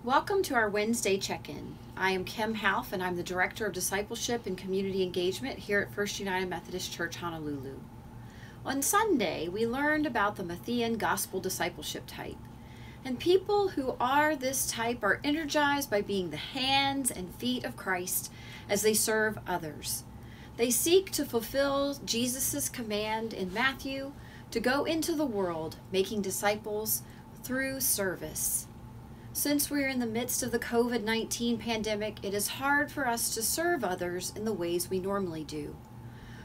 Welcome to our Wednesday check-in. I am Kim Half and I'm the Director of Discipleship and Community Engagement here at First United Methodist Church, Honolulu. On Sunday, we learned about the Matthean Gospel discipleship type. And people who are this type are energized by being the hands and feet of Christ as they serve others. They seek to fulfill Jesus' command in Matthew to go into the world making disciples through service. Since we're in the midst of the COVID-19 pandemic, it is hard for us to serve others in the ways we normally do.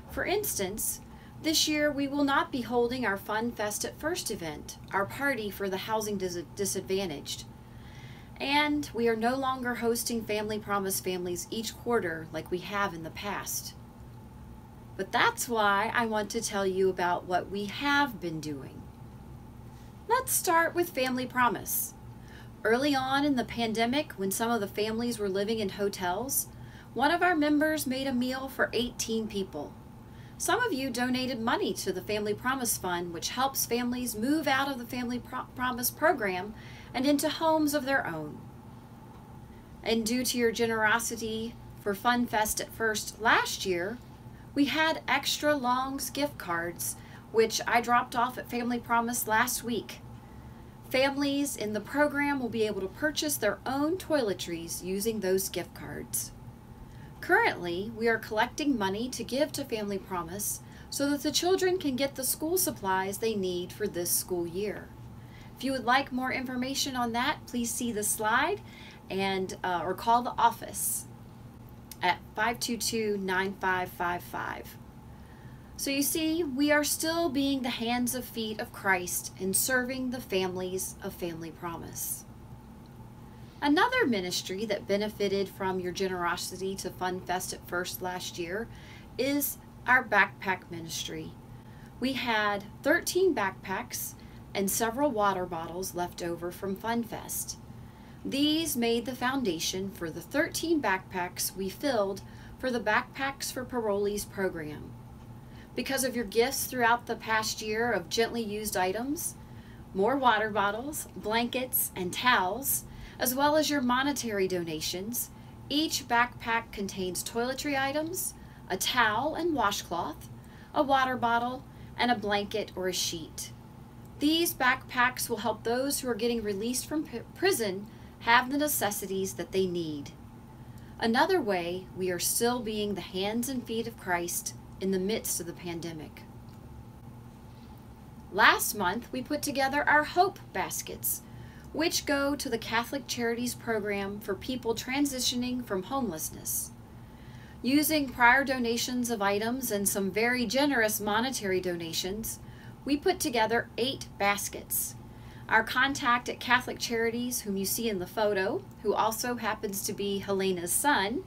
For instance, this year we will not be holding our Fun Fest at First event, our party for the housing disadvantaged. And we are no longer hosting Family Promise families each quarter like we have in the past. But that's why I want to tell you about what we have been doing. Let's start with Family Promise. Early on in the pandemic, when some of the families were living in hotels, one of our members made a meal for 18 people. Some of you donated money to the Family Promise Fund, which helps families move out of the Family Promise program and into homes of their own. And due to your generosity for Fun Fest at First last year, we had extra Long's gift cards, which I dropped off at Family Promise last week. Families in the program will be able to purchase their own toiletries using those gift cards. Currently, we are collecting money to give to Family Promise so that the children can get the school supplies they need for this school year. If you would like more information on that, please see the slide and or call the office at 522-9555. So you see, we are still being the hands and feet of Christ in serving the families of Family Promise. Another ministry that benefited from your generosity to Fun Fest at First last year is our backpack ministry. We had 13 backpacks and several water bottles left over from Fun Fest. These made the foundation for the 13 backpacks we filled for the Backpacks for Parolees program. Because of your gifts throughout the past year of gently used items, more water bottles, blankets, and towels, as well as your monetary donations, each backpack contains toiletry items, a towel and washcloth, a water bottle, and a blanket or a sheet. These backpacks will help those who are getting released from prison have the necessities that they need. Another way we are still being the hands and feet of Christ in the midst of the pandemic. Last month, we put together our Hope Baskets, which go to the Catholic Charities program for people transitioning from homelessness. Using prior donations of items and some very generous monetary donations, we put together 8 baskets. Our contact at Catholic Charities, whom you see in the photo, who also happens to be Helena's son,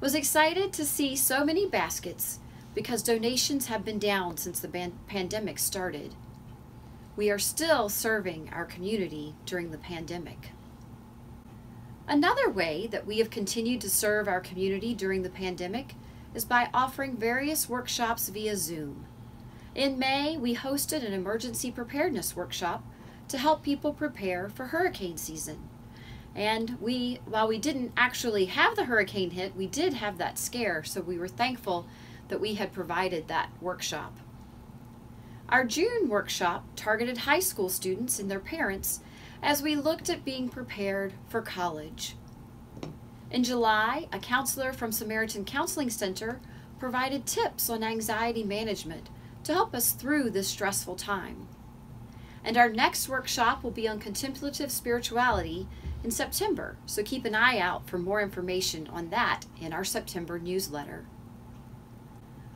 was excited to see so many baskets because donations have been down since the pandemic started. We are still serving our community during the pandemic. Another way that we have continued to serve our community during the pandemic is by offering various workshops via Zoom. In May, we hosted an emergency preparedness workshop to help people prepare for hurricane season. And while we didn't actually have the hurricane hit, we did have that scare, so we were thankful that we had provided that workshop. Our June workshop targeted high school students and their parents as we looked at being prepared for college. In July, a counselor from Samaritan Counseling Center provided tips on anxiety management to help us through this stressful time. And our next workshop will be on contemplative spirituality in September, so keep an eye out for more information on that in our September newsletter.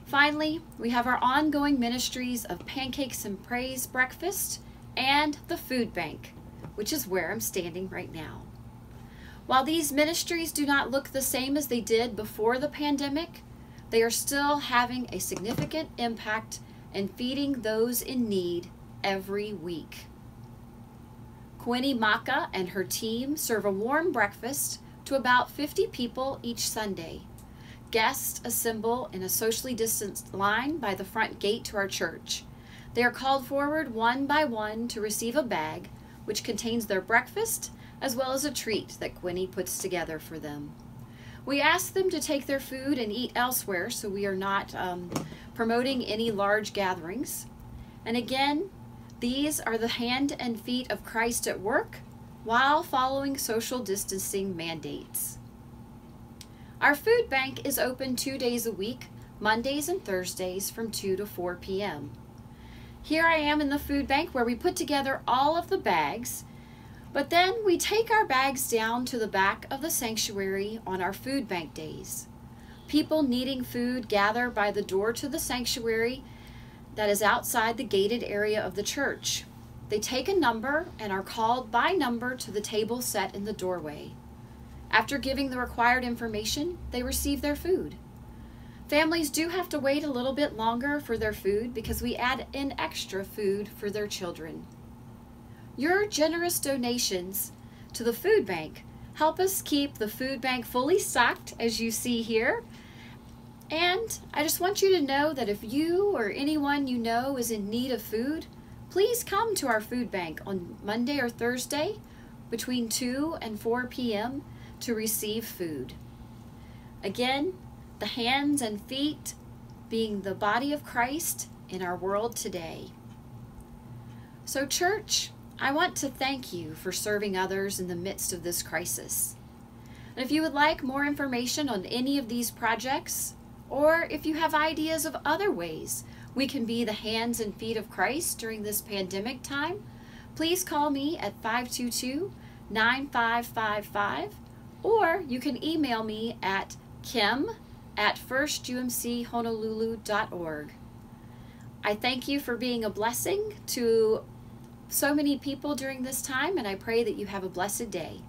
Finally, we have our ongoing ministries of Pancakes and Praise Breakfast and the Food Bank, which is where I'm standing right now. While these ministries do not look the same as they did before the pandemic, they are still having a significant impact in feeding those in need every week. Quinny Maka and her team serve a warm breakfast to about 50 people each Sunday. Guests assemble in a socially distanced line by the front gate to our church. They are called forward one by one to receive a bag which contains their breakfast as well as a treat that Quinny puts together for them. We ask them to take their food and eat elsewhere, so we are not promoting any large gatherings. And again, these are the hand and feet of Christ at work while following social distancing mandates. Our food bank is open 2 days a week, Mondays and Thursdays from 2 to 4 p.m. Here I am in the food bank where we put together all of the bags, but then we take our bags down to the back of the sanctuary on our food bank days. People needing food gather by the door to the sanctuary that is outside the gated area of the church. They take a number and are called by number to the table set in the doorway. After giving the required information, they receive their food. Families do have to wait a little bit longer for their food because we add in extra food for their children. Your generous donations to the food bank help us keep the food bank fully stocked, as you see here. And I just want you to know that if you or anyone you know is in need of food, please come to our food bank on Monday or Thursday between 2 and 4 p.m. to receive food. Again, the hands and feet being the body of Christ in our world today. So church, I want to thank you for serving others in the midst of this crisis. And if you would like more information on any of these projects, or if you have ideas of other ways we can be the hands and feet of Christ during this pandemic time, please call me at 522-9555, or you can email me at kim@firstumchonolulu.org. I thank you for being a blessing to so many people during this time, and I pray that you have a blessed day.